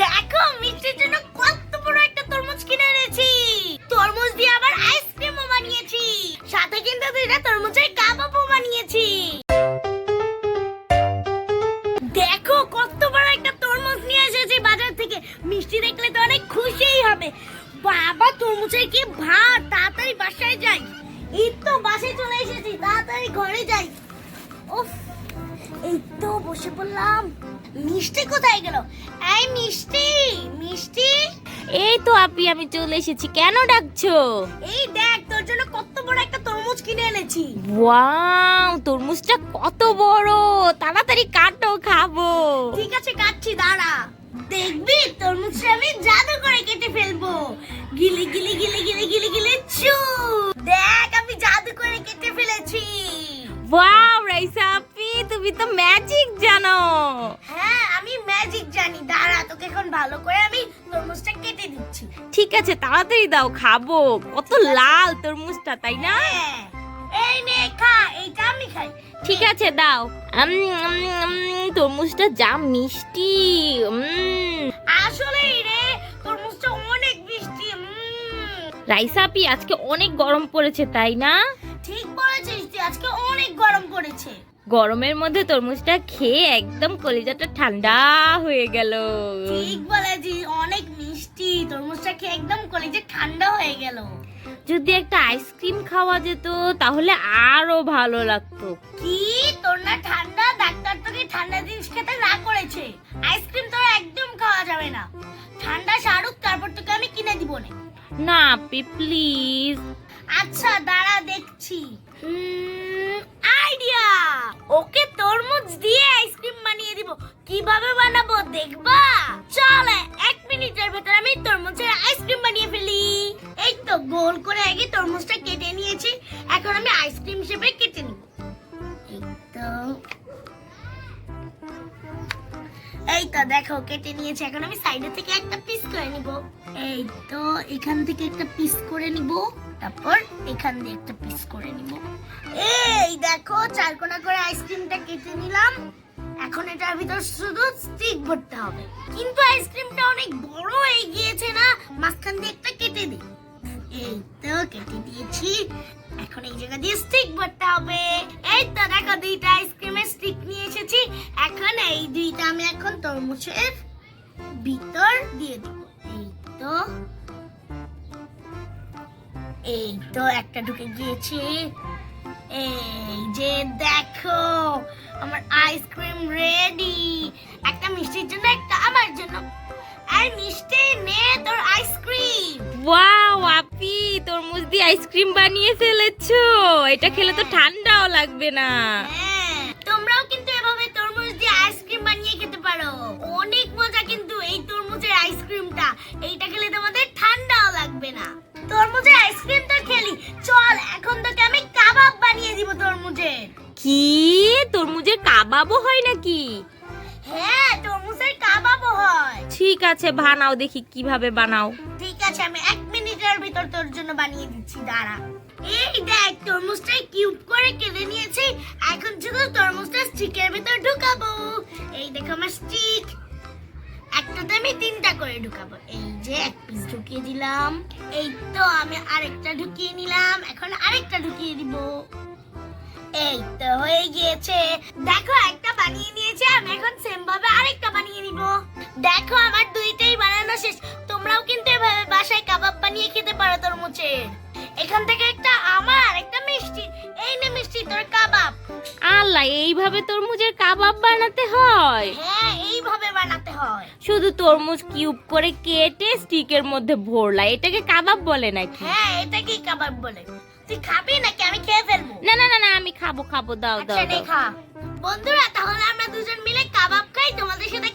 দেখো মিষ্টির জন্য কত বড় একটা তরমুজ কিনে এনেছি। তরমুজ দিয়ে আবার আইসক্রিমও বানিয়েছি, সাথে কিন্তু দুইটা তরমুজের কাবাবও বানিয়েছি। দেখো কত বড় একটা তরমুজ নিয়ে এসেছি বাজার থেকে। মিষ্টি দেখলে তো অনেক খুশিই হবে। বাবা তরমুজের কি ভাত, তাড়াতাড়ি বাসায় যাই। এই তো বাসায় চলে এসেছি, তাড়াতাড়ি ঘরে যাই। উফ, এই তো বসে পড়লাম। মিষ্টি কোথায় গেল? এই মিষ্টি, মিষ্টি। এই তো আপি আমি চলে এসেছি, কেন ডাকছো? এই দেখ তোর জন্য কত বড় একটা তরমুজ কিনে এনেছি। ওয়াও, তরমুজটা কত বড়, তাড়াতাড়ি কাটো, খাবো। ঠিক আছে কাটছি, দাঁড়া। দেখবি তরমুজটা আমি জাদু করে কেটে ফেলবো। গিলি গিলি গিলি গিলি গিলি গিলি চু। দেখ আমি জাদু করে কেটে ফেলেছি। ওয়াও রাইসা আপি, তুমি তো ম্যাজিক জানো। হ্যাঁ আমি ম্যাজিক জানি, দাঁড়া তোকে এখন ভালো করে আমি তরমুজটা কেটে দিচ্ছি। ঠিক আছে তাড়াতাড়ি দাও, খাবো। কত লাল তরমুজটা, তাই না? হ্যাঁ, এই নে খা, এইটা আমি খাই। ঠিক আছে দাও। তরমুজটা যা মিষ্টি। আসলে রে তরমুজটা অনেক মিষ্টি। রাইসা আপি আজকে অনেক গরম পড়েছে, তাই না? ঠিক বলেছিস তুই, আজকে অনেক গরম পড়েছে। গরমের মধ্যে তরমুজটা খেয়ে একদম কলিজাটা ঠান্ডা হয়ে গেল। ঠিক বলেছিস, অনেক মিষ্টি। তরমুজটা খেয়ে একদম কলিজা ঠান্ডা হয়ে গেল। যদি একটা আইসক্রিম খাওয়া যেত তাহলে আরো ভালো লাগতো। কি তোর না ঠান্ডা? ডাক্তার তোকে ঠান্ডা জিনিস খেতে না করেছে। আইসক্রিম তোর একদম খাওয়া যাবে না। ঠান্ডা সারুক, তারপর তোকে আমি কিনে দিব না। না আপি প্লিজ। আচ্ছা দাঁড়া দেখছি। আইডিয়া, ওকে তরমুজ দিয়ে আইসক্রিম বানিয়ে দিব। কিভাবে বানাবো দেখবা? চল 1 মিনিটের ভেতর আমি তরমুজের আইসক্রিম বানিয়ে ফেলি। এই তো গোল করে আগে তরমুজটা কেটে নিয়েছি, এখন আমি আইসক্রিম শেপে কেটে নিব। এই তো দেখো কেটে নিয়েছি, এখন আমি সাইডে থেকে একটা পিস করে নিব। এই তো এখান থেকে একটা পিস করে নিব, তারপর এখান দিয়ে একটা পিস করে নিব। এই দেখো চারকোনা করে আইসক্রিমটা কেটে নিলাম। এখন এটার ভিতর শুধু স্টিক ভরতে হবে, কিন্তু আইসক্রিমটা অনেক বড় হয়ে গিয়েছে না, মাঝখান দিয়ে একটা কেটে দিই। এই তো কেটে দিয়েছি, এখন এই জায়গা দিয়ে স্টিক ভরতে হবে। এই তো দেখো দুইটা আইসক্রিমের স্টিক নিয়ে এসেছি। এখন এই দুইটা আমি এখন তরমুজের ভিতর দিয়ে দেব। এই তো একটা ঢুকে গিয়েছে। এই যে দেখো আমার আইসক্রিম রেডি। একটা মিষ্টির জন্য, একটা আমার জন্য। আর মিষ্টি নে তোর আইসক্রিম। ওয়াও আপি, তরমুজ দিয়ে আইসক্রিম বানিয়ে ফেলেছো। এটা খেলে তো ঠান্ডাও লাগবে না। হ্যাঁ, তোমরাও কিন্তু এভাবে তরমুজ দিয়ে আইসক্রিম বানিয়ে খেতে পারো। অনেক মজা কিন্তু এই তরমুজের আইসক্রিমটা। এইটা খেলে তোমাদের ঠান্ডাও লাগবে না। তরমুজের আইসক্রিম তো খেলি, চল এখন তোকে আমি কাবাব বানিয়ে দিব তরমুজের। কি, তরমুজের কাবাবও হয় নাকি? হ্যাঁ তরমুজের কাবাবও হয়। ঠিক আছে বানাও, দেখি কিভাবে বানাও। ঠিক আছে আমি 1 মিনিটের ভিতর তোর জন্য বানিয়ে দিচ্ছি, দাঁড়া। এই দেখ তরমুজটা কিউব করে কেটে নিয়েছি, এখন শুধু তরমুজটা স্টিকের ভিতর ঢুকাবো। এই দেখো আমার স্টিক, একটাতে আমি 3টা করে ঢুকাবো। এই যে এক পিস ঢুকিয়ে দিলাম। এই তো আমি আরেকটা ঢুকিয়ে নিলাম, এখন আরেকটা ঢুকিয়ে দিব। এই তো হয়ে গিয়েছে। দেখো একটা বানিয়ে নিয়েছি, আমি এখন সেম ভাবে আরেকটা বানিয়ে নিব। দেখো আমার দুইটাই বানানো শেষ। তোমরাও কিন্তু এভাবে বাসায় কাবাব বানিয়ে খেতে পারো তরমুজের। এখান থেকে একটা আমার, একটা মিষ্টি। এই নে মিষ্টি তোর কাবাব। আল্লাহ, এইভাবে তরমুজের কাবাব বানাতে হয়? হ্যাঁ এইভাবে বানাতে হয়। শুধু তরমুজ কিউব করে কেটে স্টিকের মধ্যে ভরলা, এটাকে কাবাব বলে নাকি? হ্যাঁ এটাকেই কাবাব বলে। তুই খাবি নাকি আমি খেয়ে ফেলবো? না না না না, আমি খাবো খাবো, দাও আচ্ছা দাও নে দাও। খা। বন্ধুরা তাহলে আমরা দুজন মিলে কাবাব খাই, তোমাদের সাথে